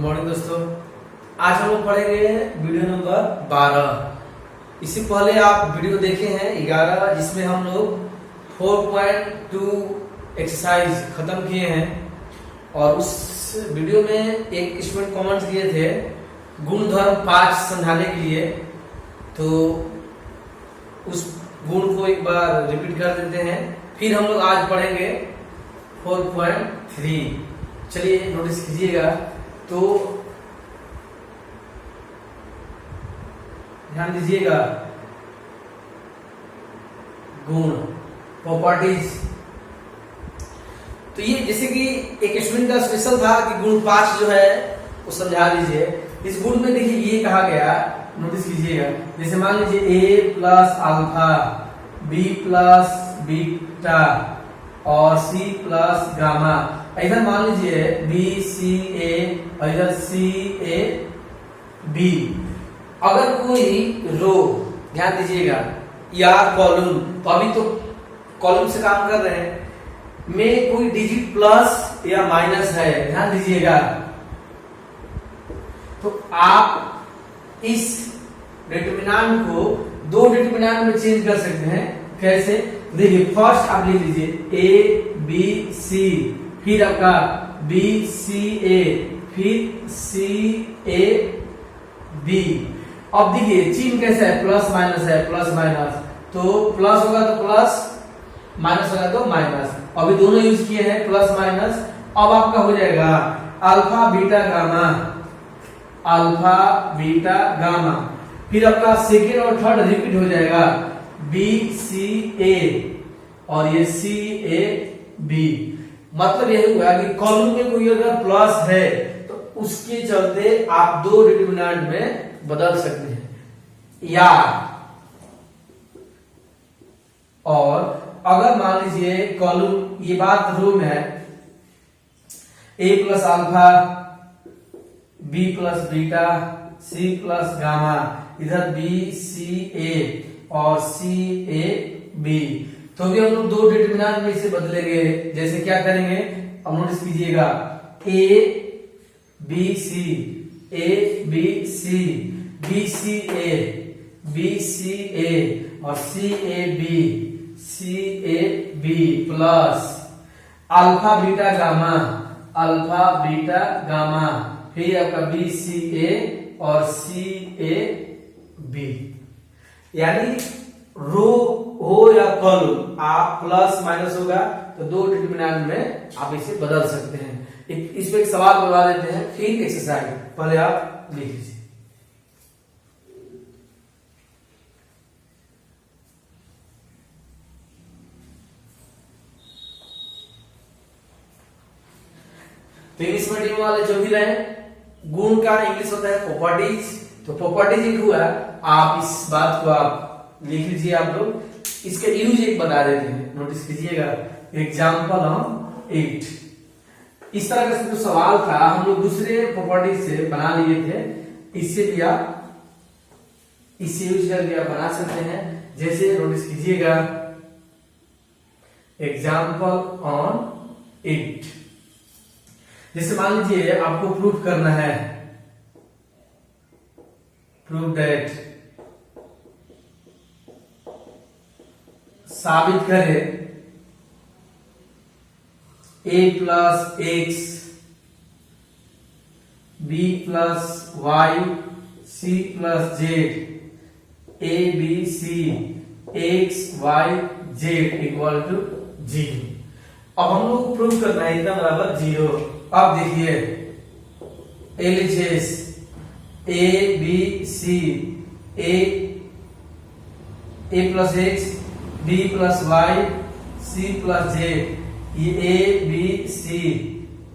Morning दोस्तों, आज हम लोग पढ़ेंगे वीडियो नंबर 12। इससे पहले आप वीडियो देखे हैं 11 जिसमें हम लोग 4.2 एक्सरसाइज खत्म किए हैं और उस वीडियो में एक स्टूडेंट कमेंट किए थे गुणधर्म 5 समझाने के लिए। तो उस गुण को एक बार रिपीट कर देते हैं, फिर हम लोग आज पढ़ेंगे 4.3। चलिए नोटिस कीजिएगा। तो ध्यान दीजिएगा, गुण प्रॉपर्टीज। तो ये जैसे कि एक स्टूडेंट का स्पेशल था कि गुण 5 जो है वो समझा दीजिए। इस गुण में देखिए ये कहा गया, नोटिस कीजिएगा, जैसे मान लीजिए a plus alpha, b plus beta और c प्लस गामा। इधर मान लीजिए b c a और इधर c a b। अगर कोई रो, ध्यान दीजिएगा, या कॉलम, तो अभी तो कॉलम से काम कर रहे हैं, में कोई डिजिट प्लस या माइनस है, ध्यान दीजिएगा, तो आप इस डिटरमिनेंट को दो डिटरमिनेंट में चेंज कर सकते हैं। कैसे? देखिए, फर्स्ट आप लिख लीजिए a b c, फिर आपका b c a, फिर c a b। अब देखिए चिन्ह कैसा है, प्लस माइनस है, प्लस माइनस, तो प्लस होगा तो प्लस, माइनस होगा तो माइनस। अभी दोनों यूज किए हैं प्लस माइनस। अब आपका हो जाएगा alpha beta gamma, alpha beta gamma. फिर आपका सेकेंड और थर्ड रिपीट हो जाएगा, बी सी ए और ये सी ए बी। मतलब यही हुआ कि कॉलम में कोई अगर प्लस है तो उसके चलते आप दो डिटरमिनेंट में बदल सकते हैं। या और अगर मान लीजिए कॉलम, ये बात रो में है, a plus alpha, b plus beta, c plus gamma, इधर b c a और c a b। तो भी हम लोग दो डिटरमिनेंट में इसे बदलेंगे। जैसे क्या करेंगे, अब नोटिस कीजिएगा, a b c, a b c, b c a, b c a और c a b, c a b plus alpha beta gamma, alpha beta gamma, फिर आपका बी सी ए और सी ए बी। यानी रो हो या कॉलम, आप plus minus होगा तो दो डिटरमिनेंट में आप इसे बदल सकते हैं। इस पे एक सवाल बनवा देते हैं, फिर एक्सरसाइज पहले आप लिख लीजिए। तो इंग्लिश मीडियम वाले जो भी रहे, गुण का इंग्लिश होता है प्रॉपर्टीज। तो प्रॉपर्टीज एक हुआ, आप इस बात को आप लिख लीजिए। आप लोग इसके यूज एक बता देते हैं, नोटिस कीजिएगा। एग्जाम्पल हम 8। इस तरह का जो सवाल था हम लोग दूसरे प्रॉपर्टीज से बना लिए थे, इससे भी आप इससे यूज करके आप बना सकते हैं। जैसे नोटिस कीजिएगा, एग्जाम्पल ऑन 8। जैसे मान लीजिए आपको प्रूफ करना है, प्रूफ दैट, साबित करे a plus x, b plus y, c plus z, a b c, x Y z equal to 0। अब हम लोग प्रूव करना है इतना बराबर 0। अब देखिए LHS A B C, A plus X, B plus Y, C plus Z, ये A B C,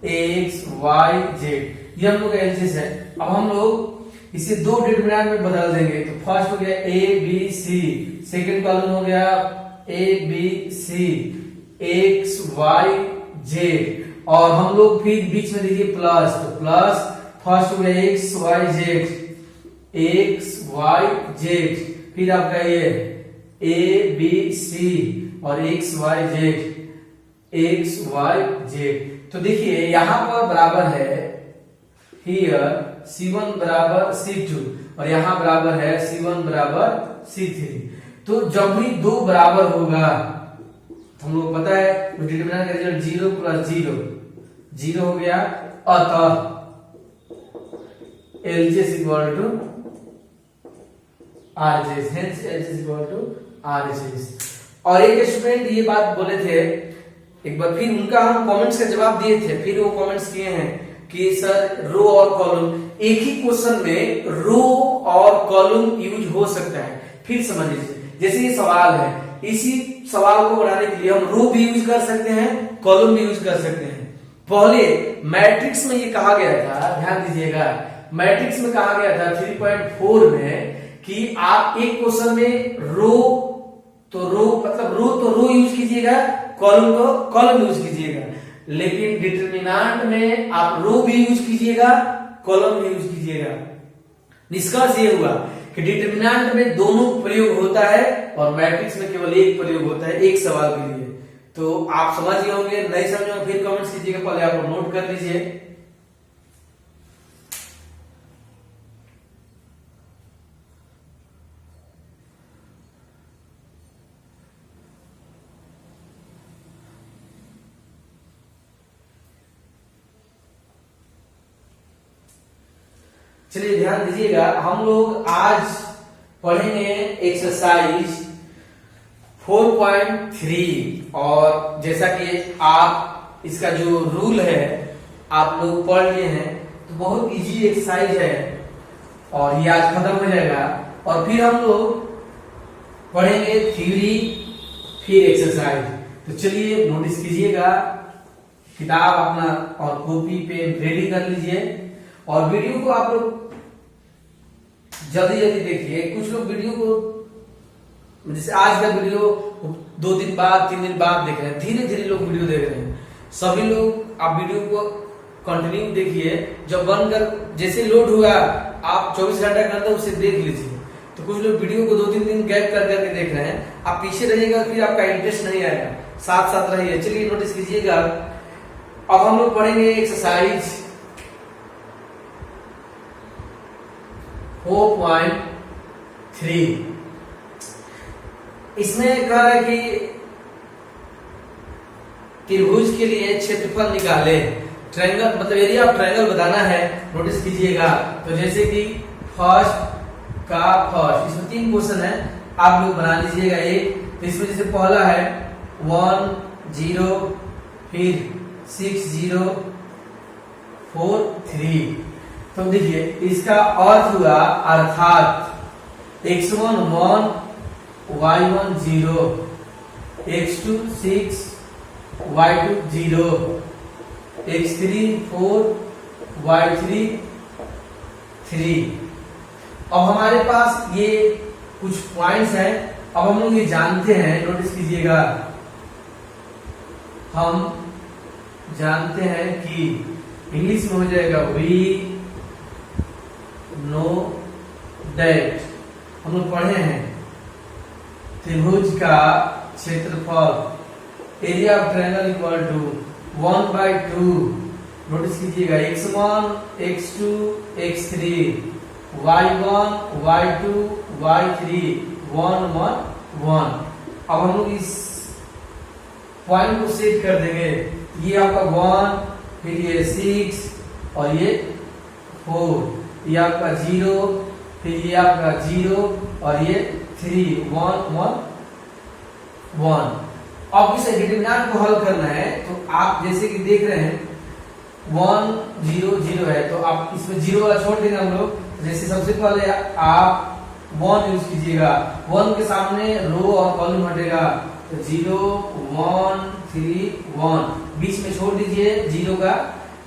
x Y Z, ये हम लोग का एलएचएस है। अब हम लोग इसे दो डिटरमिनेंट में बदल देंगे। तो फर्स्ट हो गया a B c, second column हो गया a B C, x Y z, और हम लोग फिर बीच में देखिए प्लस, तो प्लस फर्स्ट हो गया x Y z, x Y z, फिर आपका ये ए बी सी और x Y z, x Y z. तो देखिए यहां पर बराबर है हियर C1 बराबर C2 और यहाँ बराबर है C1 बराबर C3। तो जब भी दो बराबर होगा, हम लोग पता है डिटरमिनेंट का रिजल्ट 0 + 0 0 हो गया, अतः LHS = RHS, hence LHS = RHS। और एक स्टूडेंट ये बात बोले थे एक बार, फिर उनका हम कमेंट्स का जवाब दिए थे, फिर वो कमेंट्स किए हैं कि सर रो और कॉलम एक ही क्वेश्चन में रो और कॉलम यूज हो सकता है। फिर समझ लीजिए, जैसे ये सवाल है, इसी सवाल को बनाने के लिए हम रो भी यूज कर सकते हैं, कॉलम भी यूज कर सकते हैं। पहले मैट्रिक्स में ये कहा गया था, ध्यान दीजिएगा, मैट्रिक्स में कहा गया था 3.4 में कि आप एक क्वेश्चन में रो तो रो यूज कीजिएगा, कॉलम तो कॉलम यूज कीजिएगा। लेकिन डिटरमिनेंट में आप रो भी यूज कीजिएगा, कॉलम भी यूज कीजिएगा। निष्कर्ष ये हुआ कि डिटरमिनेंट में दोनों प्रयोग होता है और मैट्रिक्स में केवल एक प्रयोग होता है, एक सवाल के लिए। तो आप समझ गए होंगे, नहीं समझे फिर कमेंट्स कीजिएगा, पहले आप नोट कर लीजिए। चलिए ध्यान दीजिएगा, हम लोग आज पढ़ेंगे एक्सरसाइज 4.3 और जैसा कि आप इसका जो रूल है आप लोग पढ़ लिए हैं, तो बहुत इजी एक्सरसाइज है और ये आज खत्म हो जाएगा। और फिर हम लोग पढ़ेंगे थ्योरी फिर एक्सरसाइज। तो चलिए नोटिस कीजिएगा, किताब अपना और कॉपी पेन रेडी कर लीजिए और वीडियो को आप लोग जल्दी जल्दी देखिए। कुछ लोग वीडियो को, जैसे आज का वीडियो 2 दिन बाद 3 दिन बाद देख रहे हैं, धीरे धीरे लोग वीडियो देख रहे हैं। सभी लोग आप वीडियो को कंटिन्यू देखिए, जब बनकर जैसे लोड हुआ आप 24 घंटा के अंदर उसे देख लीजिए। तो कुछ लोग वीडियो को 2-3 दिन गैप कर करके देख रहे हैं, आप पीछे रहिएगा फिर आपका इंटरेस्ट नहीं आएगा, साथ साथ रहिए। चलिए नोटिस कीजिएगा, अब हम लोग पढ़ेंगे एक्सरसाइज 4.3। इसमें कह रहा है कि त्रिभुज के लिए क्षेत्रफल निकाले। ट्रायंगल मतलब एरिया ऑफ ट्रायंगल बताना है, नोटिस कीजिएगा। तो जैसे कि फर्स्ट, इसमें 3 क्वेश्चन है, आप लोग बना लीजिएगा एक। तो इसमें जैसे पहला है 1 0 फिर 6 0 4 3। तो देखिए इसका अर्थ हुआ, अर्थात x1 1 y1 0 x2 6 y2 0 x3 4 y3 3। अब हमारे पास ये कुछ पॉइंट्स हैं, अब हम लोग ये जानते हैं, नोटिस कीजिएगा, हम जानते हैं कि इंग्लिश में हो जाएगा वी नो दैट। हम लोग पढ़े हैं त्रिभुज का क्षेत्रफल area of triangle equal to 1/2। Notice कीजिएगा x1 x2 x3 y1 y2 y3 1 1 1। अब हम लोग इस पॉइंट को सेट कर देंगे, ये आपका 1 फिर ये 6 और ये 4, ये आपका 0 फिर ये आपका 0 और ये 3 1 1 1। अब इस डिटरमिनेंट को हल करना है, तो आप जैसे कि देख रहे हैं 1 0 0 है, तो आप इसमें 0 वाला छोड़ देंगे हम लोग। जैसे सबसे पहले आप 1 यूज कीजिएगा, 1 के सामने रो और कॉलम हटेगा, तो 0 1 3 1, बीच में छोड़ दीजिए 0 का,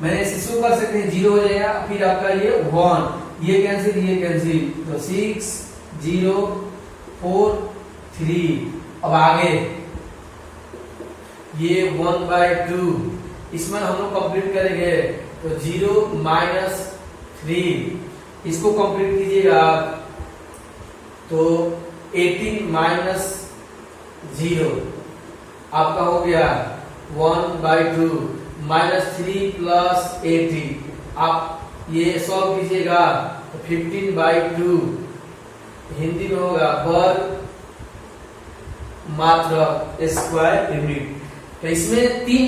मैंने ऐसे शो कर सकते हैं 0 हो जाएगा, फिर आपका ये 1, ये कैंसिल ये कैंसिल, तो 6 0 4 3। अब आगे ये 1/2, इसमें हम लोग कंप्लीट करेंगे, तो 0 -3, इसको कंप्लीट कीजिएगा तो 18 -0 आपका हो गया 1/2 -3 + 18। आप ये सॉल्व कीजिएगा तो 15/2 हिंदी में होगा वर्ग मात्र स्क्वायर यूनिट। तो इसमें 3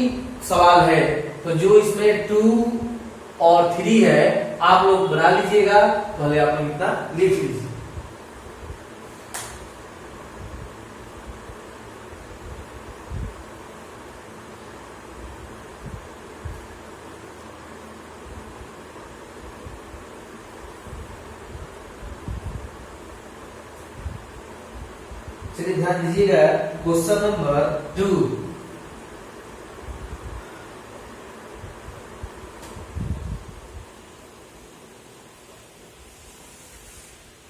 सवाल है, तो जो इसमें 2 और 3 है आप लोग बना लीजिएगा, पहले आप लोग इतना लिख लीजिए। चलिए ध्यान दीजिएगा, क्वेश्चन नंबर 2।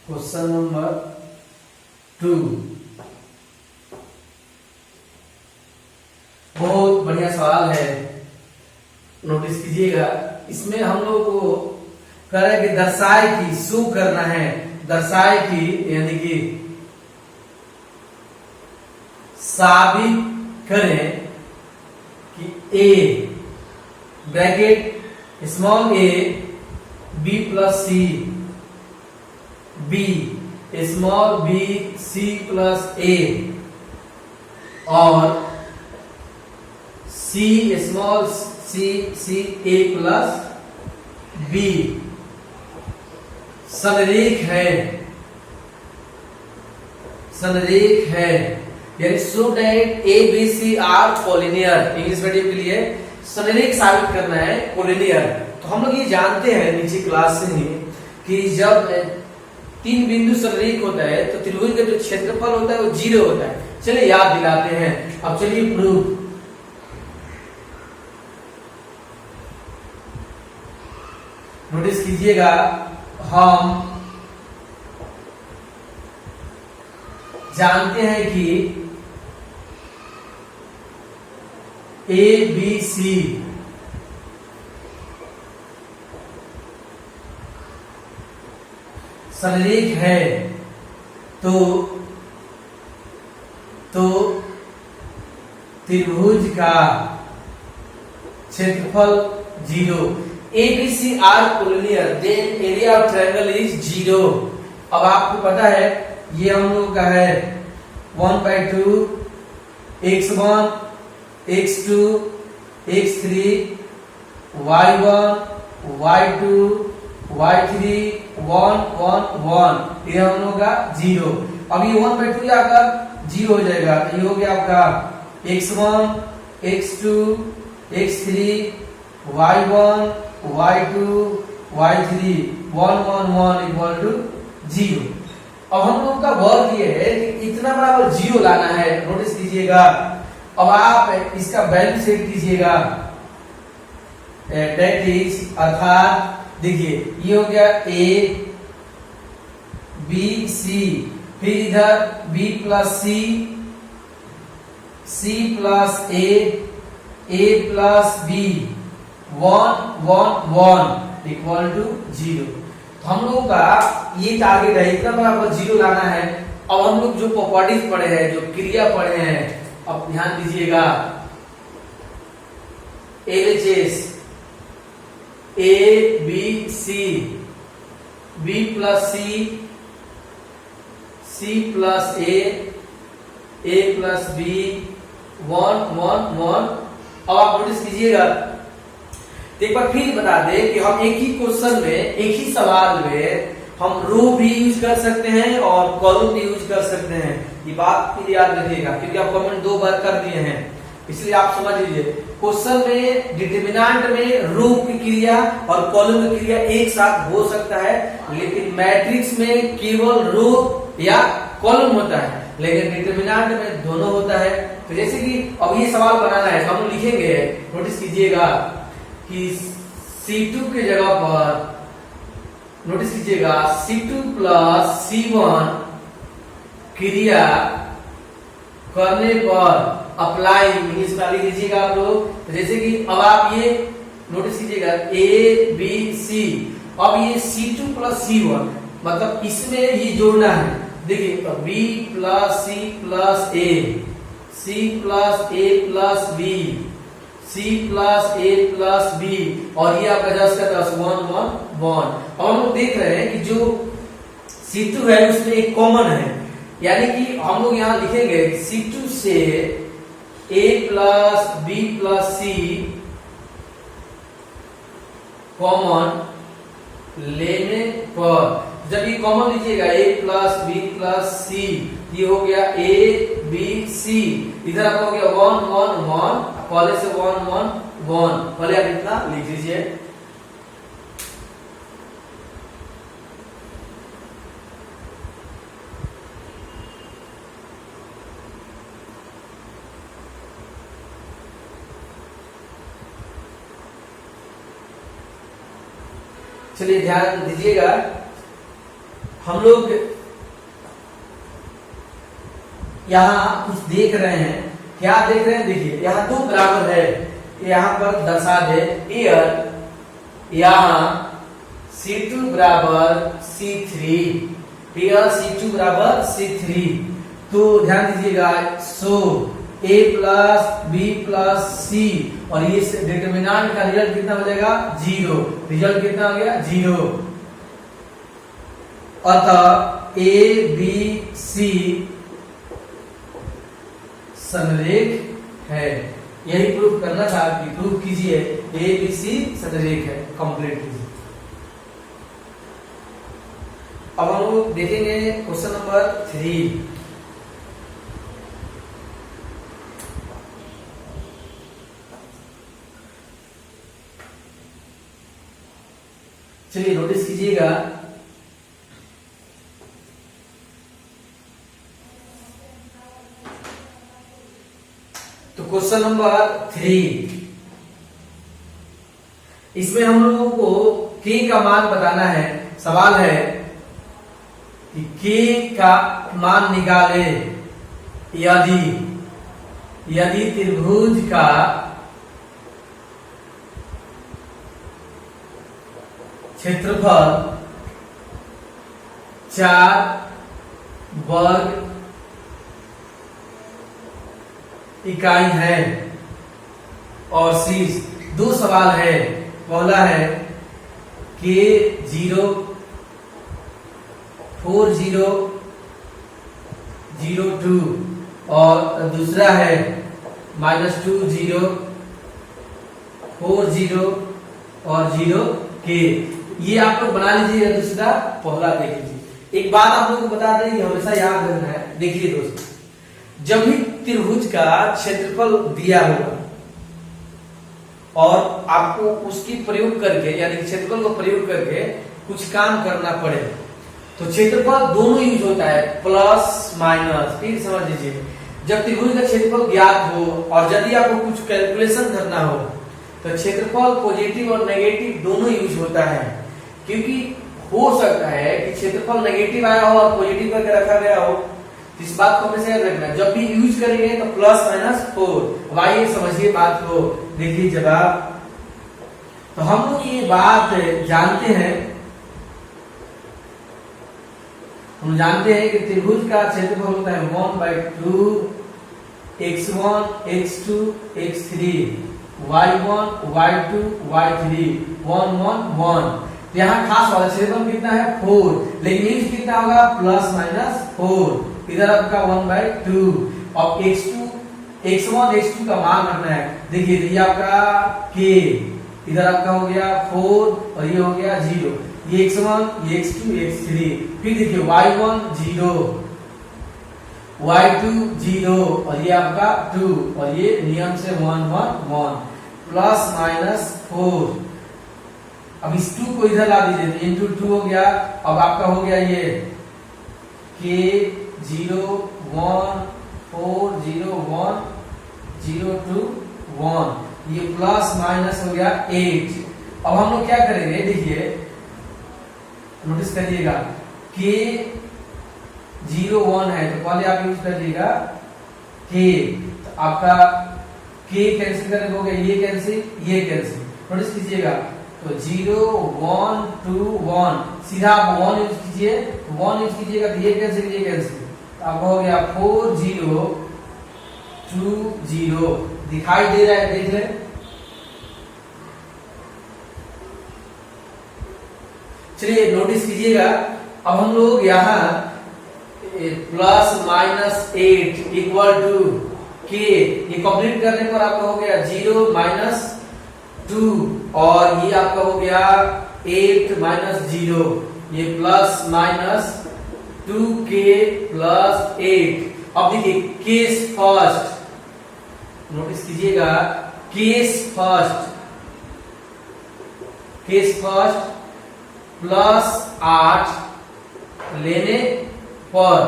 क्वेश्चन नंबर 2 बहुत बढ़िया सवाल है, नोटिस कीजिएगा। इसमें हम लोग को कह रहे हैं कि दर्शाए कि, शो करना है, दर्शाए कि यानी कि साबित करें कि A bracket small a b plus c b small b c plus a और c small c a plus b संरेख है, संरेख है, यानी show that A B C are collinear. English medium के लिए संरेख साबित करना है, कोलिनियर। तो हम लोग ये जानते हैं नीचे क्लास से ही कि जब 3 बिंदु संरेख होता है तो त्रिभुज का जो क्षेत्रफल होता है वो 0 होता है। चलिए याद दिलाते हैं। अब चलिए प्रूफ। नोटिस कीजिएगा, हम जानते हैं कि ए बी सी संरेख है, तो त्रिभुज का क्षेत्रफल 0। A B C are collinear, then area of triangle is 0। अब आपको पता है ये हम लोग का है 1/2 x1 x2 x3 y1 y2 y3 1 1 1, ये हम लोग का 0। अब ये 1/2 जाकर 0 हो जाएगा, तो ये हो गया आपका x1 x2 x3 y1 y2 y3 1 1 1 equal to 0। अब हम लोग का वर्क ये है कि इतना बराबर 0 लाना है। नोटिस कीजिएगा, अब आप इसका वैल्यू सेट कीजिएगा, दैट इज, अर्थात देखिए ये हो गया a b c, फिर इधर b plus c, c plus a plus b 1 1 1 equal to 0। हम लोग का ये टारगेट है, इतना बराबर 0 लाना है। अब हम लोग जो प्रॉपर्टीज पढ़े हैं, जो क्रिया पढ़े हैं, अब ध्यान दीजिएगा, LHS A B C B plus C C plus A plus B 1 1 1। अब आप नोटिस कीजिएगा, एक बार फिर बता दें कि हम एक ही क्वेश्चन में, एक ही सवाल में हम रो भी यूज कर सकते हैं और कॉलम भी यूज कर सकते हैं। ये बात फिर याद रखिएगा, क्योंकि आप कमेंट 2 बार कर दिए हैं, इसलिए आप समझ लीजिए। क्वेश्चन में डिटरमिनेंट में रो की क्रिया और कॉलम की क्रिया एक साथ हो सकता है, लेकिन मैट्रिक्स में केवल रो या कॉलम होता है, लेकिन डिटरमिनेंट में दोनों होता है। तो जैसे कि अब ये सवाल बनाना है, हम लिखेंगे, नोटिस कीजिएगा कि C2 के जगह पर, नोटिस कीजिएगा, C2 प्लस C1 क्रिया करने पर अप्लाई, इंग्लिश में लिख लीजिएगा आप लोग। जैसे कि अब आप ये नोटिस कीजिएगा A B C, अब ये C2 प्लस C1, मतलब इसमें ये जोड़ना है। देखिए B plus C plus A, C plus A plus B, C plus A plus B और ये आपका जस्ट का 10 1 1 1। और हम लोग देख रहे हैं कि जो C2 है उसमें एक कॉमन है, यानी कि हम लोग यहाँ लिखेंगे C2 से A plus B plus C common लेने पर, जब ये कॉमन लीजिएगा A plus B plus C, ये हो गया A B C, इधर आपका हो गया 1 1 1, पहले से 1 1 1, पहले आप इतना लिख लीजिए। चलिए ध्यान दीजिएगा, हम लोग यहाँ कुछ देख रहे हैं, क्या देख रहे हैं, देखिए यहाँ दो बराबर है, यहाँ पर दर्शा दे एयर, यहाँ C2 बराबर C3, एयर C2 बराबर C3, तो ध्यान दीजिएगा, सो A plus B plus C और ये डिटरमिनेंट का रिजल्ट कितना हो जाएगा 0, रिजल्ट कितना हो गया 0, अतः A B C समरेख है। यही प्रूफ करना था कि प्रूफ कीजिए A B C समरेख है, कंप्लीट कीजिए। अब हम लोग देखेंगे क्वेश्चन नंबर 3। चलिए नोटिस कीजिएगा, तो क्वेश्चन नंबर 3, इसमें हम लोगों को k का मान बताना है। सवाल है कि k का मान निकाले यदि त्रिभुज का क्षेत्रफल 4 वर्ग इकाई है और शीर्ष दो सवाल है। पहला है के 0 4 0 0 2 और दूसरा है -2 0 4 0 और 0 के। ये आप लोग बना लीजिए, दूसरा पहला देख लीजिए। एक बात आप लोगों को बता दें, हमेशा याद रखना है। देखिए दोस्तों, जब भी त्रिभुज का क्षेत्रफल दिया होगा और आपको उसकी प्रयोग करके, यानी क्षेत्रफल को प्रयोग करके कुछ काम करना पड़े, तो क्षेत्रफल दोनों यूज होता है, प्लस माइनस। फिर समझ लीजिए, जब त्रिभुज का क्षेत्रफल ज्ञात हो और यदि आपको कुछ कैलकुलेशन करना हो तो क्षेत्रफल पॉजिटिव और नेगेटिव दोनों यूज होता है, क्योंकि हो सकता है कि क्षेत्रफल नेगेटिव आया हो और पॉजिटिव करके रखा गया हो। इस बात को हमेशा याद रखना, जब भी यूज करेंगे तो प्लस माइनस 4। अब आइए समझिए बात को, देखिए जवाब। तो हम लोग ये बात जानते हैं, हम जानते हैं कि त्रिभुज का क्षेत्रफल होता है 1/2 x1 x2 x3 y1 y2 y3 1 1 1। यहाँ खास वाला क्षेत्रफल कितना है 4, लेकिन यूज कितना होगा प्लस माइनस 4। इधर आपका 1/2 और x2 x1 x2 का मान रखना है। देखिए ये आपका k, इधर आपका हो गया 4 और ये हो गया 0, ये x1 ये x2 x3। फिर देखिए y1 0 y2 0 और ये आपका 2 और ये नियम से 1 1 1 प्लस माइनस 4। अब इस 2 को इधर ला दीजिए तो इंटू 2 हो गया। अब आपका हो गया ये k 0 1 4 0 1 0 2 1, ये प्लस माइनस हो गया 8। अब हम लोग क्या करेंगे, देखिए नोटिस करिएगा, k 0 1 है तो पहले आप यूज करिएगा k, तो आपका k कैंसिल करने हो गया, ये कैंसिल ये कैंसिल। नोटिस कीजिएगा, तो 0 1 2 1 सीधा आप 1 यूज कीजिए, 1 यूज कीजिएगा तो ये कैंसिल ये कैंसिल, तो आपका हो गया 4 0 2 0। दिखाई दे रहा है, देख लें चलिए नोटिस कीजिएगा, अब हम लोग यहाँ प्लस माइनस 8 इक्वल टू के, ये कंप्लीट करने पर आपका हो गया 0 माइनस 2 और ये आपका हो गया 8 माइनस 0, ये प्लस माइनस 2k प्लस 8। अब देखिए केस फर्स्ट, नोटिस कीजिएगा केस फर्स्ट प्लस 8 लेने पर,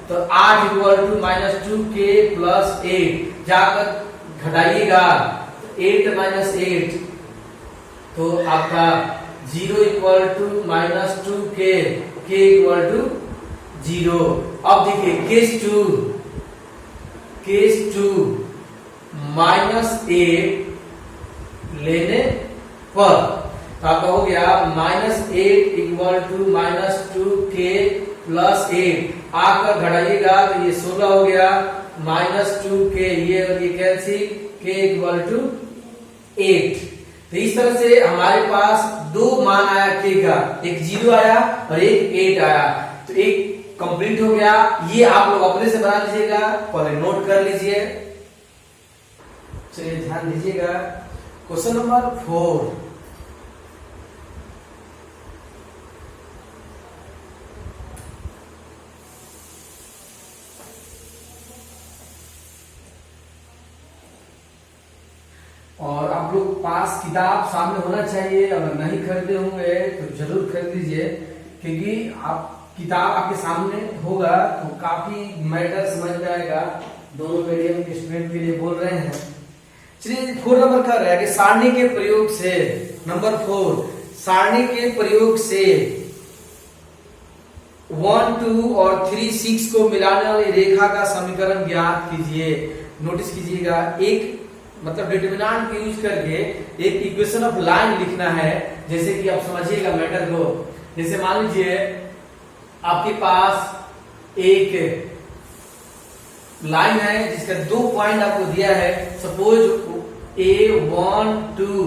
तो 8 equal to minus 2k plus 8, जाकर घटाइएगा 8 माइनस 8, तो आपका 0 equal to minus 2k, k equal to 0। अब देखिए केस 2 माइनस 8 लेने पर, तो आपका हो गया minus 8 equal to minus 2k plus 8, आकर घटाइएगा तो ये 16 हो गया, माइनस 2k, ये कैंसिल, k इक्वल टू 8। तो इस तरह से हमारे पास दो मान आया k का, एक 0 आया और एक 8 आया, तो एक कंप्लीट हो गया। ये आप लोग अपने से बना लीजिएगा, पहले नोट कर लीजिए। चलिए ध्यान दीजिएगा, क्वेश्चन नंबर 4, और आप लोग पास किताब सामने होना चाहिए, अगर नहीं खरीदे होंगे तो जरूर खरीद लीजिए, क्योंकि आप किताब आपके सामने होगा तो काफी मैटर समझ में आएगा। दोनों मीडियम के स्टूडेंट के लिए बोल रहे हैं। चलिए 4 नंबर कर रहा है कि सारणी के प्रयोग से, नंबर 4, सारणी के प्रयोग से 1, 2 और 3, 6 को मिलाने वाली रेखा का समीकरण ज्ञात कीजिए। नोटिस कीजिएगा, एक मतलब डिटरमिनेंट यूज करके एक इक्वेशन ऑफ लाइन लिखना है। जैसे कि आप समझिएगा मैटर को, जैसे मान लीजिए आपके पास एक लाइन है जिसका 2 पॉइंट आपको दिया है, सपोज A1 2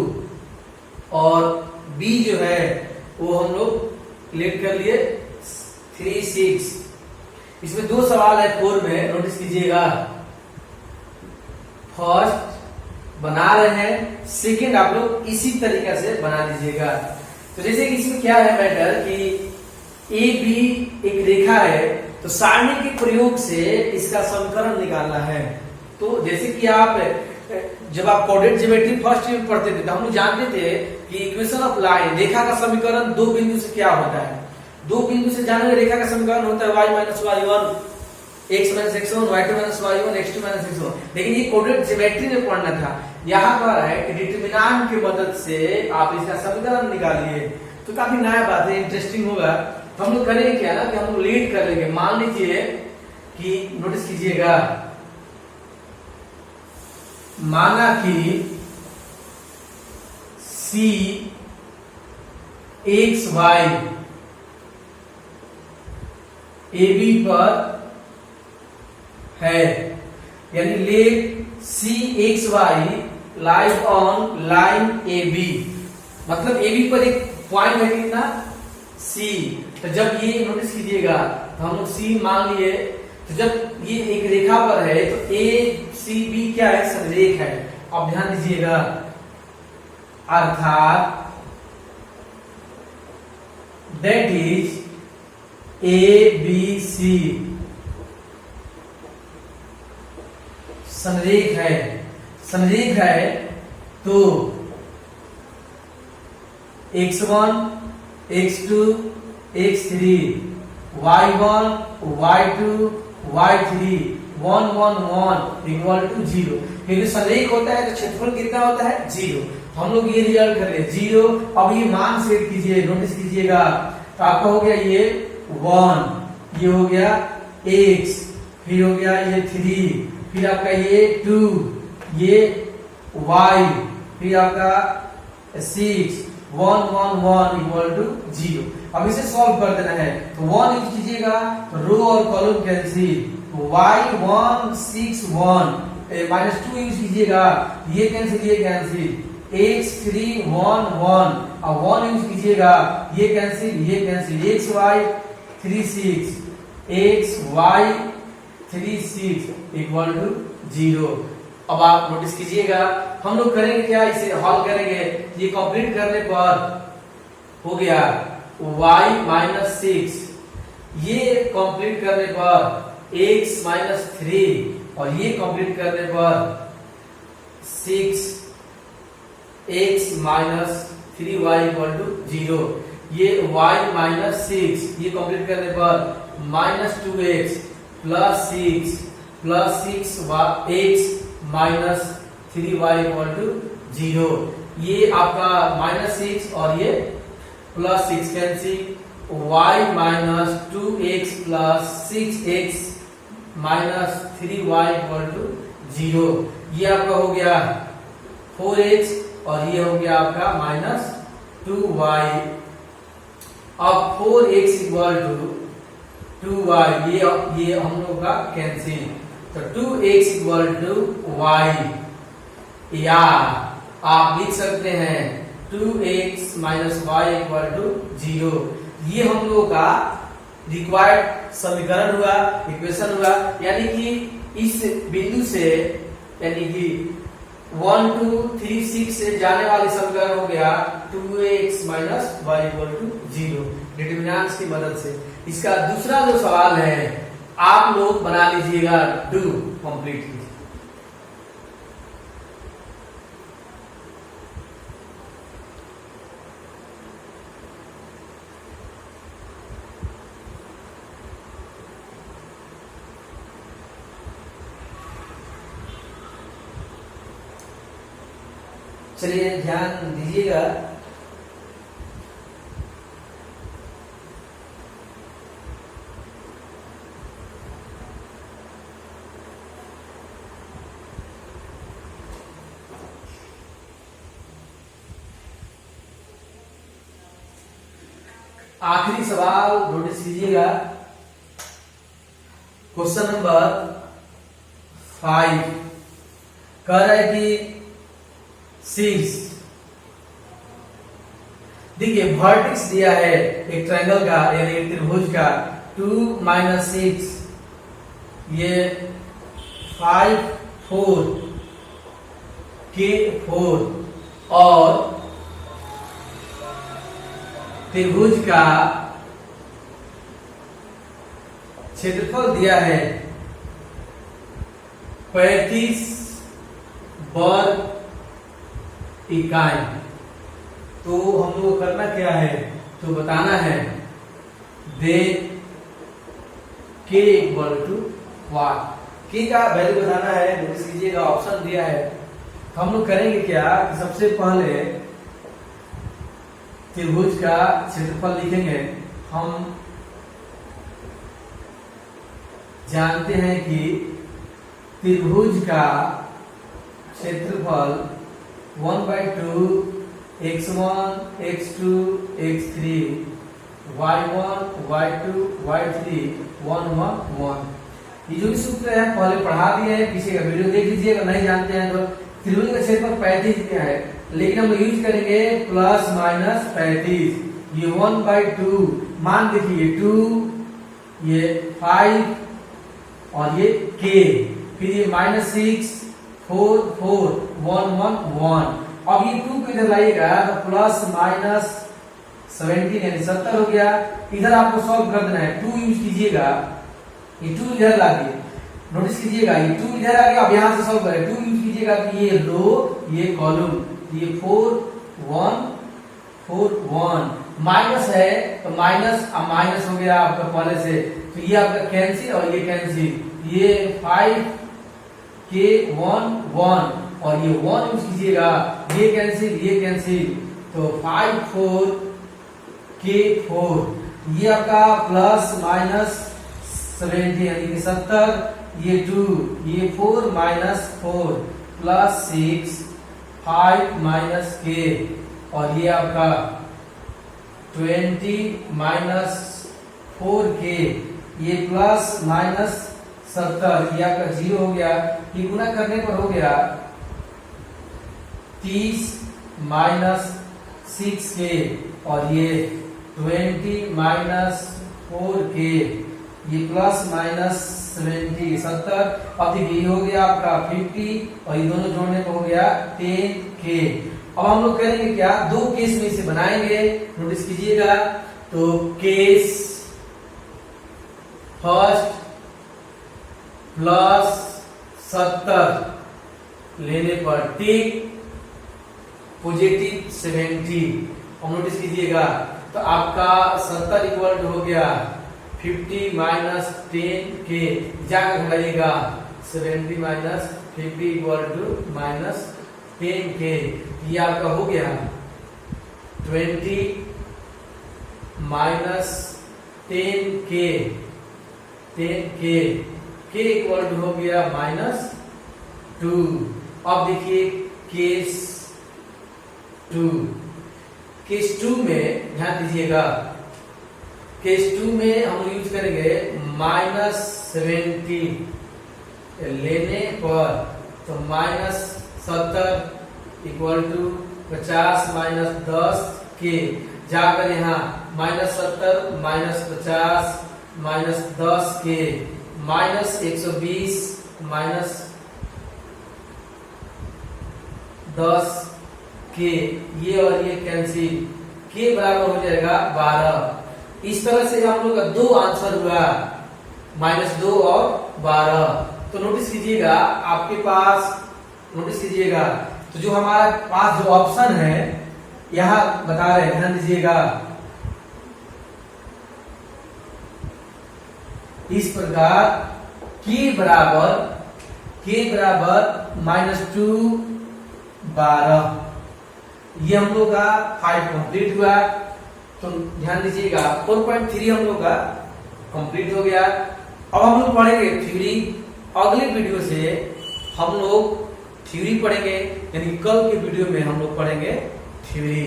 और B जो है वो हम लोग लेट कर लिए 3 6। इसमें 2 सवाल है 4 में, नोटिस कीजिएगा। फर्स्ट बना रहे हैं, सेकेंड आप लोग इसी तरीका से बना लीजिएगा। तो जैसे कि इसमें क्या है मैटर कि ए बी एक रेखा है, तो सारणी के प्रयोग से इसका समीकरण निकालना है। तो जैसे कि आप जब आप कोऑर्डिनेट ज्योमेट्री फर्स्ट ईयर पढ़ते थे तो हम लोग जानते थे कि इक्वेशन ऑफ लाइन, रेखा का समीकरण 2 बिंदु से क्या होता है। 2 बिंदु से जाने वाली रेखा का समीकरण होता है y minus y1, x minus x1, y2 minus y1, x2 minus x1। लेकिन ये कोऑर्डिनेट ज्योमेट्री में पढ़ना था। यहाँ पर है कि डिटरमिनेंट की मदद से आप इसका समीकरण निकालिए, तो काफी नया बात है, इंटरेस्टिंग होगा। तो हम लोग करेंगे क्या ना कि हम लोग लीड कर लेंगे। मान लीजिए कि नोटिस कीजिएगा, माना कि C x y AB पर है, यानी let C x y lies on line AB, मतलब AB पर एक पॉइंट है कितना C। तो जब ये नोटिस कीजिएगा, तो हम लोग C मान लिए, तो जब ये एक रेखा पर है तो ACB क्या है, संरेख है। अब ध्यान दीजिएगा, अर्थात दैट इज ABC संरेख है। संरेख है तो x1 x2 x3 y1 y2 y3 1 1 1 equal to 0। क्योंकि संरेख होता है तो क्षेत्रफल कितना होता है, 0। हम लोग ये रिजल्ट कर रहे 0। अब ये मान सेट कीजिए, नोटिस कीजिएगा, तो आपका हो गया ये 1, ये हो गया x, फिर हो गया ये 3, फिर आपका ये 2, ये y, फिर आपका 6, 1 1 1 इक्वल टू 0। अब इसे सॉल्व कर देना है, तो 1 यूज कीजिएगा तो रो और कॉलम कैंसिल, y1 6 1 -2 यूज कीजिएगा, ये कैंसिल ये कैंसिल, x3 1 1, अब 1 यूज कीजिएगा, ये cancel xy 3 6, xy 3 6 equal to 0। अब आप नोटिस कीजिएगा, हम लोग करेंगे क्या, इसे हल करेंगे। ये कंप्लीट करने पर हो गया y माइनस 6, ये कंप्लीट करने पर x माइनस 3, और ये कंप्लीट करने पर 6 x minus 3y equal to 0। ये y माइनस 6, ये कंप्लीट करने पर minus 2x plus 6 x minus 3y equal to 0। ये आपका माइनस 6 और ये plus 6 cancel, y minus 2x plus 6x minus 3y equal to 0। ये आपका हो गया 4x और ये हो गया आपका माइनस 2y। अब 4x इक्वल टू 2y, ये हम लोग का कैंसिल, तो 2x इक्वल टू y, या आप लिख सकते हैं 2x minus y equal to 0। ये हम लोगों का रिक्वायर्ड समीकरण हुआ, इक्वेशन हुआ, यानी कि इस बिंदु से, यानी कि 1 2 3 6 से जाने वाले समीकरण हो गया 2x minus y equal to 0 determinants की मदद से। इसका दूसरा जो सवाल है आप लोग बना लीजिएगा, डू कंप्लीट कीजिए। चलिए ध्यान दीजिएगा, आखिरी सवाल नोटिस कीजिएगा, क्वेश्चन नंबर 5 कह रहा है कि शीर्ष, देखिए वर्टेक्स दिया है एक ट्रायंगल का, यानी एक त्रिभुज का 2 माइनस 6, ये 5 4 के 4, और त्रिभुज का क्षेत्रफल दिया है 35 वर्ग इकाई। तो हम लोग करना क्या है, तो बताना है दे के इक्वल टू व्हाट, के का वैल्यू बताना है। नोटिस कीजिएगा ऑप्शन दिया है, तो हम लोग करेंगे क्या कि सबसे पहले त्रिभुज का क्षेत्रफल लिखेंगे। हम जानते हैं कि त्रिभुज का क्षेत्रफल 1/2 x1 x2 x3 y1 y2 y3 1 1 1। ये जो सूत्र है पहले पढ़ा दिए हैं, पीछे का वीडियो देख लीजिएगा, नहीं जानते हैं तो। त्रिभुज का क्षेत्रफल 35 क्या है, लेकिन हम यूज करेंगे प्लस माइनस 35। ये 1/2 मान देखिए 2, ये 5 और ये k, फिर ये -6 4 4 1 1 1। अब ये 2 को इधर लाइएगा तो प्लस माइनस 17 यानी 70 हो गया। इधर आपको सॉल्व कर देना है, 2 यूज कीजिएगा, ये 2 इधर ला दिए, नोटिस कीजिएगा ये 2 इधर आ गया। अब यहां से सॉल्व करें, 2 यूज कीजिएगा कि ये रो ये कॉलम, ये 4 1 4 1 माइनस है तो माइनस, अब माइनस हो गया आपका पहले से, तो ये आपका कैंसिल और ये कैंसिल, ये 5 के 1 1 और ये 1 यूज कीजिएगा, ये कैंसिल, तो 5 4 के 4, ये आपका प्लस माइनस 70 यानी कि 70, ये 2, ये 4 माइनस 4 प्लस 6 5 माइनस के, और ये आपका 20 माइनस 4 के, ये प्लस माइनस 70, ये आपका 0 हो गया। ये गुना करने पर हो गया 30 -6k और ये 20 -4k, ये +-70 70। अब देखिए ये हो गया आपका 50 और ये दोनों जोड़ने को हो गया 10k। अब हम लोग करेंगे क्या, दो केस में इसे बनाएंगे, नोटिस कीजिएगा। तो केस फर्स्ट +70 लेने पर टिक पॉजिटिव 70। और नोटिस कीजिएगा तो आपका 70 इक्वल टू हो गया 50 -10k, जाकर घटाइएगा 70 - 50 इक्वल टू -10k। ये आपका हो गया 20 -10k, 10k, k equal to हो गया -2। अब देखिए केस 2, केस 2 में ध्यान दीजिएगा, केस 2 में हम यूज करेंगे -70 लेने पर, तो -70 इक्वल टू 50 - 10k, जाकर यहाँ -70 -50 -10k, -120 -10k, ये और ये कैंसिल, k बराबर हो जाएगा 12। इस तरह से हम लोग का दो आंसर हुआ, -2 और 12। तो नोटिस कीजिएगा आपके पास, नोटिस कीजिएगा तो जो हमारे पास जो ऑप्शन है यहां बता रहे हैं, ध्यान दीजिएगा। इस प्रकार k बराबर -2 12, ये हम लोग का 5 कंप्लीट हुआ। तो ध्यान दीजिएगा 4.3 हम लोग का कंप्लीट हो गया। अब हम लोग पढ़ेंगे थ्योरी। अगले वीडियो से हम लोग थ्योरी पढ़ेंगे, यानी कल के वीडियो में हम लोग पढ़ेंगे थ्योरी।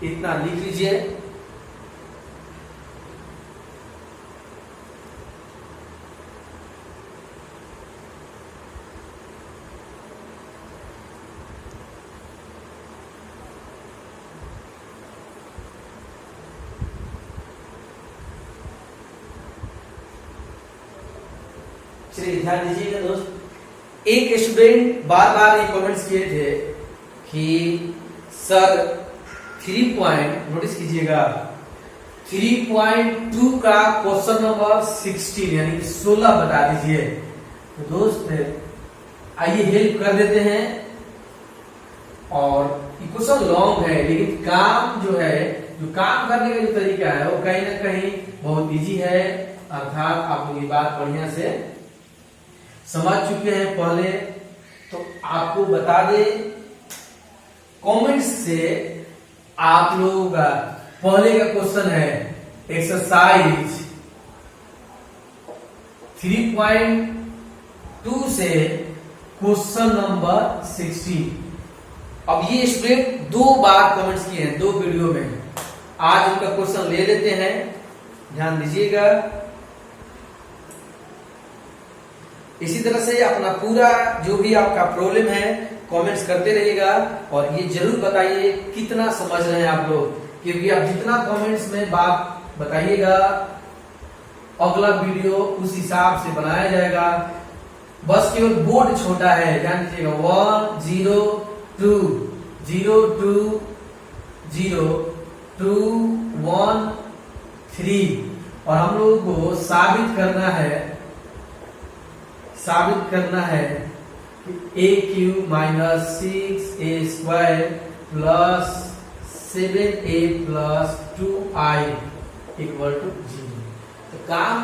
इतना लिख लीजिए। चलिए ध्यान दीजिएगा दोस्त, एक स्टूडेंट बार बार ये कमेंट्स किए थे कि सर 3 पॉइंट, नोटिस कीजिएगा 3.2 का क्वेश्चन नंबर 16 यानी 16 बता दीजिए। तो दोस्त आइए हेल्प कर देते हैं। और ये क्वेश्चन लॉन्ग है, लेकिन काम जो है, जो काम करने का जो तरीका है वो कहीं ना कहीं बहुत इजी है। अर्थात आप लोग ये बात बढ़िया से समझ चुके हैं पहले। तो आपको बता दे कमेंट्स से आप लोगों का पहले का क्वेश्चन है एक्सरसाइज 3.2 से क्वेश्चन नंबर 16। अब ये स्टूडेंट 2 बार कमेंट्स किए हैं 2 वीडियो में। आज उनका क्वेश्चन ले लेते हैं, ध्यान दीजिएगा। इसी तरह से अपना पूरा जो भी आपका प्रॉब्लम है कमेंट्स करते रहिएगा और ये जरूर बताइए कितना समझ रहे हैं आप लोग, क्योंकि आप जितना कमेंट्स में बात बताइएगा अगला वीडियो उस हिसाब से बनाया जाएगा। बस केवल बोर्ड छोटा है, ध्यान दीजिएगा 1 0 2 0 2 0 2 1 3। और हम लोगों को साबित करना है कि a³ - 6a² + 7a + 2i = 0। तो काम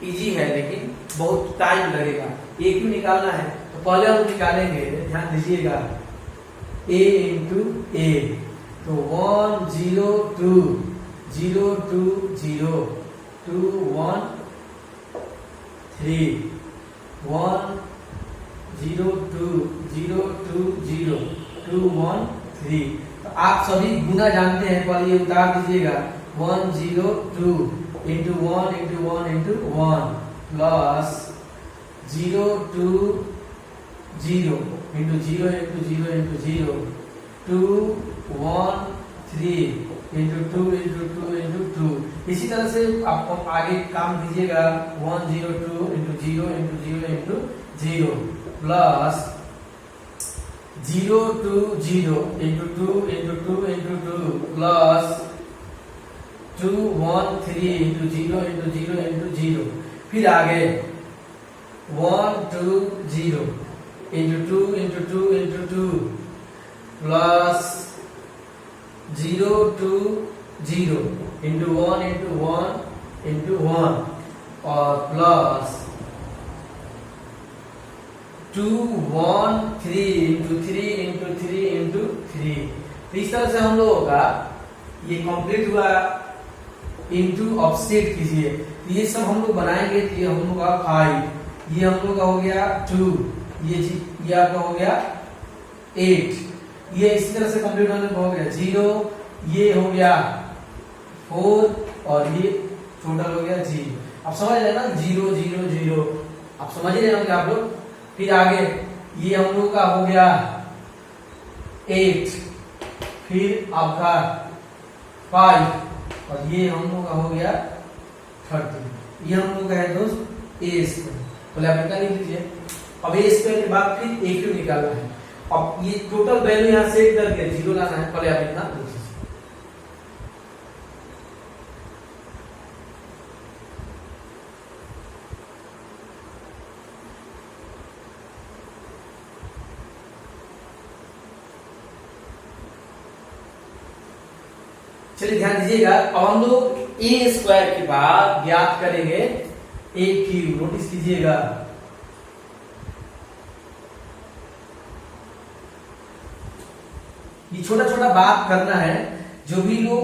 इजी है लेकिन बहुत टाइम लगेगा। a³ निकालना है तो पहले हम निकालेंगे, ध्यान दीजिएगा a × a। तो 1 0 2 0 2 0 2 1 3 1 0 2 0 2 0 2 1 3। तो आप सभी गुना जानते हैं, पहले ये उतार दीजिएगा 1 0 2 × 1 × 1 × 1 प्लस 0 2 0 × 0 × 0 × 0 2 1 3 इंटू 2 इंटू 2 इंटू 2। इसी तरह से आप आगे काम कीजिएगा 1 0 2 into 0 into 0 into 0 plus 0 2 0 into 2 into 2 into 2 plus 2 1 3 into 0 into 0 into 0। फिर आगे 1 2 0 into 2 into 2 into 2 plus 0 2 0 into 1 into 1 into 1 और प्लस 2 1 3 इंटू 3 इंटू 3 इंटू 3। तो इस तरह से हम लोगों का ये कंप्लीट हुआ। इंटू ऑफसेट कीजिए, तो ये सब हम लोग बनाएंगे। तो ये हम लोग का 5, ये हम लोग का हो गया 2, ये आपका हो गया 8। ये इसी तरह से कंप्लीट होने को हो गया 0, ये हो गया 4 और ये टोटल हो गया 0। आप समझ रहे हैं ना, 0 0 0 आप समझ रहे होंगे आप लोग। फिर आगे ये हम लोग का हो गया 8, फिर आपका 5 और ये हम लोग का हो गया 30। ये हम लोग का है दोस्त ए स्क्वायर। बोले आप निकाल लीजिए। अब ए स्क्वायर के बाद फिर ए क्यूब निकालना है। अब ये टोटल वैल्यू यहाँ सेट करके 0 लाना है। पहले आप इतना लिखिए। चलिए ध्यान दीजिएगा। अब हम लोग ए स्क्वायर के बाद ज्ञात करेंगे ए क्यूब। नोटिस कीजिएगा, ये छोटा छोटा बात करना है। जो भी लोग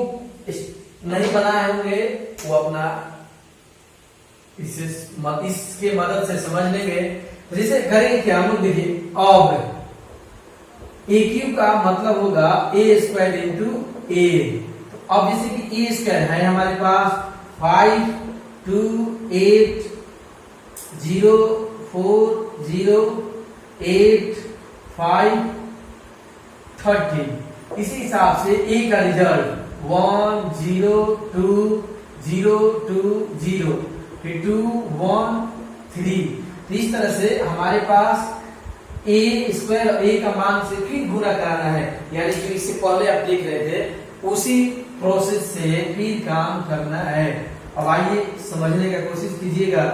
नहीं बनाए होंगे वो अपना इसके मदद से समझ लेंगे। तो जैसे करेंगे क्या, हम लोग देखिए अब ए क्यूब का मतलब होगा ए स्क्वायर इंटू ए। अब जैसे कि ए स्क्वायर है हमारे पास 5 2 8 0 4 0 8 5 30। इसी हिसाब से ए का रिजल्ट 1 0 2 0 2 0 फिर 2 1 3। तो इस तरह से हमारे पास ए स्क्वायर और ए का मान से फिर गुणा कराना है। यानी जो इससे पहले आप देख रहे थे उसी प्रोसेस से फिर काम करना है। अब आइए समझने का कोशिश कीजिएगा।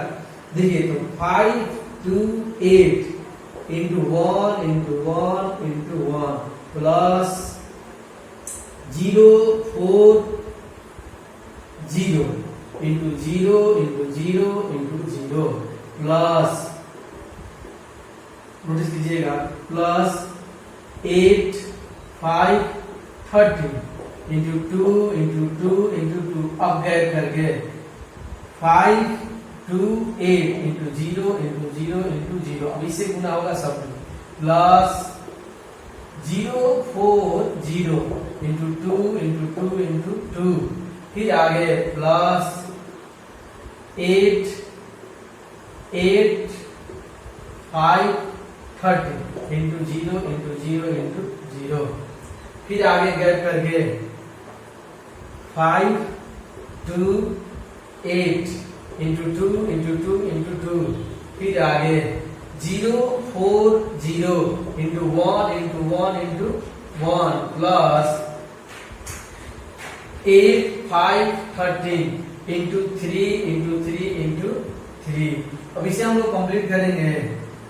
देखिए तो 5 2 8 into 1 into 1 into 1 plus 0 4 0 into 0 into 0 into 0 plus, notice कीजिएगा, प्लस 8 5 30 इंटू 2 इंटू 2 इंटू 2। अब गैर करके 5 2 8 इंटू 0 इंटू 0 इंटू 0। अब इससे गुना होगा सब प्लस 0 4 0 इंटू 2 इंटू 2 इंटू 2। फिर आगे प्लस 8 8 5 30 इंटू 0 इंटू 0 इंटू 0। फिर आगे गैप करके 5 2 8 इंटू 2 इंटू 2 इंटू 2। फिर आगे 0 4 0 into 1 into 1 into 1 plus 8 5 13 into 3 into 3 into 3। अब इसे हम लोग कंप्लीट करेंगे।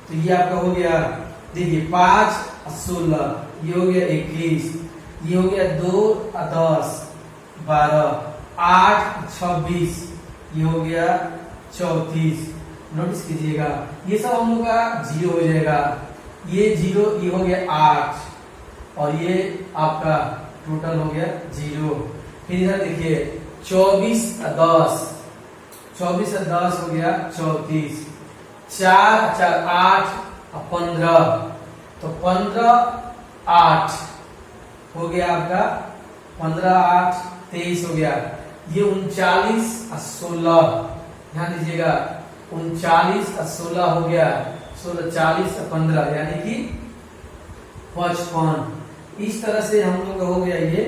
तो ये आपका हो गया, देखिए 5 16, ये हो गया 21, ये हो गया 2 10 12, 8 26, ये हो गया 34। नोटिस कीजिएगा ये सब हम लोग का 0 हो जाएगा। ये 0 ये हो गया 8 और ये आपका टोटल हो गया 0। फिर इधर देखिए 24 10, 24 और 10 हो गया 34, 4 4 8 और 15, तो 15 8 हो गया आपका 15 8 23 हो गया। ये 39 और 16, ध्यान दीजिएगा 39 और 16 हो गया 16 40 और 15 यानी कि 55। इस तरह से हम लोग का हो गया ये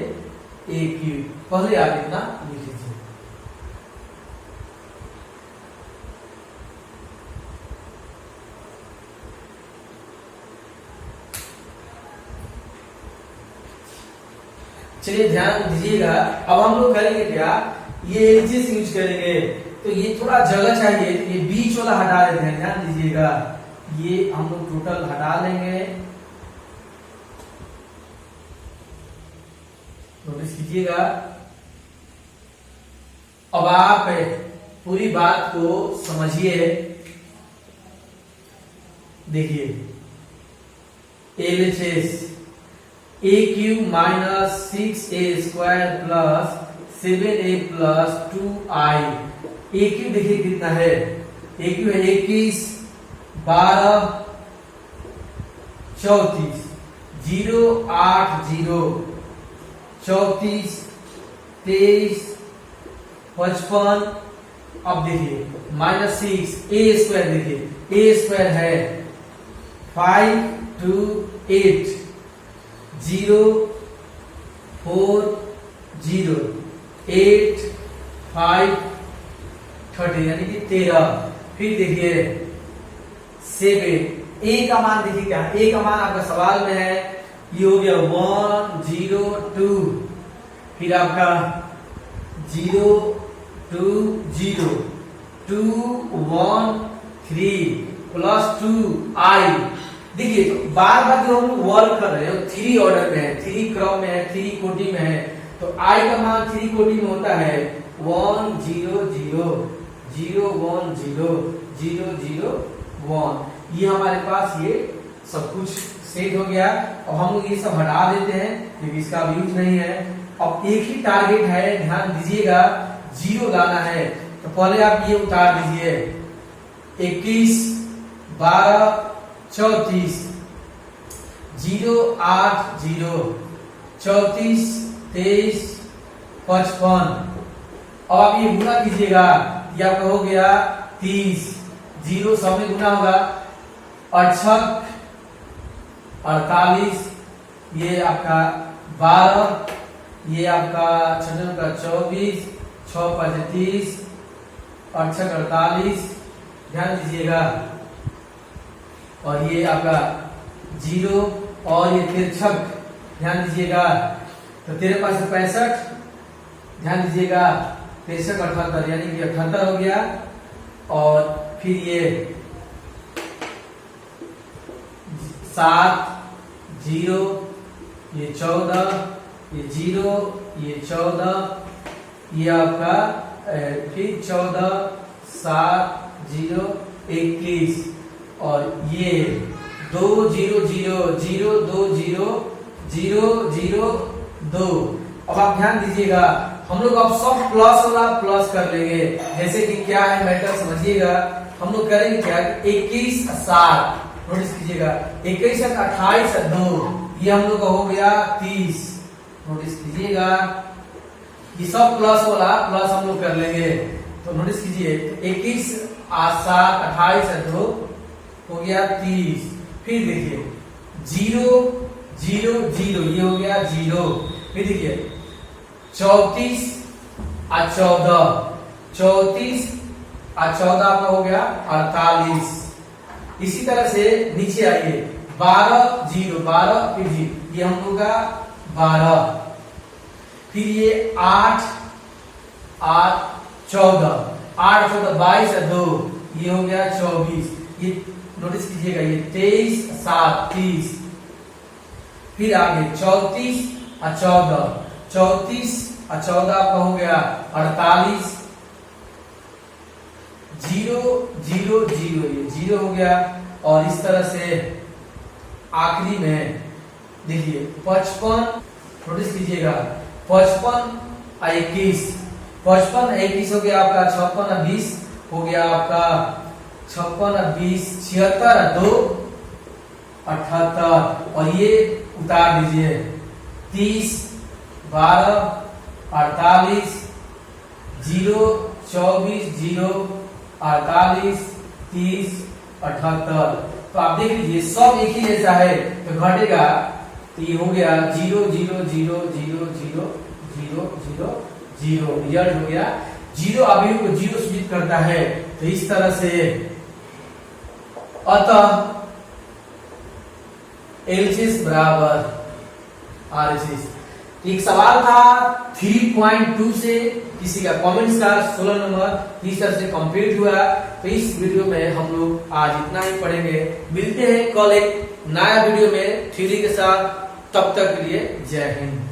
ए क्यूब। पहले आप इतना लिख लीजिए। चलिए ध्यान दीजिएगा, अब हम लोग करेंगे क्या, ये एलजीएस यूज करेंगे। तो ये थोड़ा जगह चाहिए, तो ये बीच वाला हटा देते हैं। ध्यान दीजिएगा, ये हम लोग टोटल हटा लेंगे। नोटिस कीजिएगा। अब आप पूरी बात को समझिए। देखिए, LHS A cube minus 6a² plus 7a plus 2i। A cube देखिए कितना है, ए क्यूब है 21, 12, 34, 0, 8, 0, 34, 23, 55। अब देखिए माइनस 6 a² देखिए a² है 5, 2, 8, 0, 4, 0, 8, 5, 30 यानी कि 13। फिर देखिए 7, ए का मान देखिए क्या, ए का मान आपका सवाल में है, ये हो गया 1, 0, 2। फिर आपका 0, 2, 0, 2, 1, 3 प्लस 2i। देखिए तो बार बार जो हम लोग वर्क कर रहे हैं 3 ऑर्डर में है, 3 क्रम में है, 3 कोटि में है। तो i का मान 3 कोटि में होता है 1, 0, 0, 0, 1, 0, 0, 0, 1। ये हमारे पास ये सब कुछ सेट हो गया। अब हम लोग ये सब हटा देते हैं क्योंकि इसका यूज नहीं है। अब एक ही टारगेट है, ध्यान दीजिएगा, 0 लाना है। तो पहले आप ये उतार दीजिए, 21, 12, 34, 0, 8, 0, 34, 23, 55। अब आप ये गुना कीजिएगा, ये आपका हो गया 30, 0 सब में गुना होगा, 68, 48, ये आपका 12, ये आपका 24, 6, 35, 68, 48। ध्यान दीजिएगा। और ये आपका 0 और ये 63, ध्यान दीजिएगा। तो 13 5 65, ध्यान दीजिएगा, 63, 78 यानी कि 78 हो गया। और फिर ये 7, 0, ये 14, ये 0, ये 14, ये आपका फिर 14, 7, 0, 21। और ये 2, 0, 0, 0, 2, 0, 0, 0, 2। अब आप ध्यान दीजिएगा, हम लोग अब सब प्लस वाला प्लस कर लेंगे। जैसे कि क्या है मैटर समझिएगा, हम लोग करेंगे क्या, 21, 7, नोटिस कीजिएगा, 21, 28, 2, ये हम लोग का हो गया 30। नोटिस कीजिएगा, ये सब प्लस वाला प्लस हम लोग कर लेंगे। तो नोटिस कीजिए, 21, 7, 28, 2 हो गया 30। फिर देखिए 0, 0, 0, ये हो गया 0। फिर देखिए 34 और 14, 34 और 14 आपका हो गया 48। इसी तरह से नीचे आइए, 12, 0, 12, फिर 0, ये हम लोग का 12। फिर ये 8, 8, 14, 8, 14, 22, 2, ये हो गया 24। ये नोटिस कीजिएगा, ये 23, 7, 30। फिर आगे 34 और 14, 34 और 14 आपका हो गया 48। 0, 0, 0, ये 0 हो गया। और इस तरह से आखिरी में देखिए 55, नोटिस कीजिएगा, 55 और 21, 55, 21 हो गया आपका 56 और 20 हो गया आपका 56 और 20, 76 और 2, 78। और ये उतार दीजिए, 30, 12, 48, 0, 24, 0, 48, 30, 78। तो आप देख लीजिए सब एक ही जैसा है। तो घटेगा तो ये हो गया 0 0 0 0 0 0 0 0, रिजल्ट हो गया 0 अवयव को 0 सूचित करता है। तो इस तरह से अतः LHS बराबर RHS। एक सवाल था 3.2 से, किसी का कमेंट्स का 16 नंबर इस तरह से कंप्लीट हुआ। तो इस वीडियो में हम लोग आज इतना ही पढ़ेंगे। मिलते हैं कल एक नया वीडियो में थ्योरी के साथ, तब तक के लिए जय हिंद।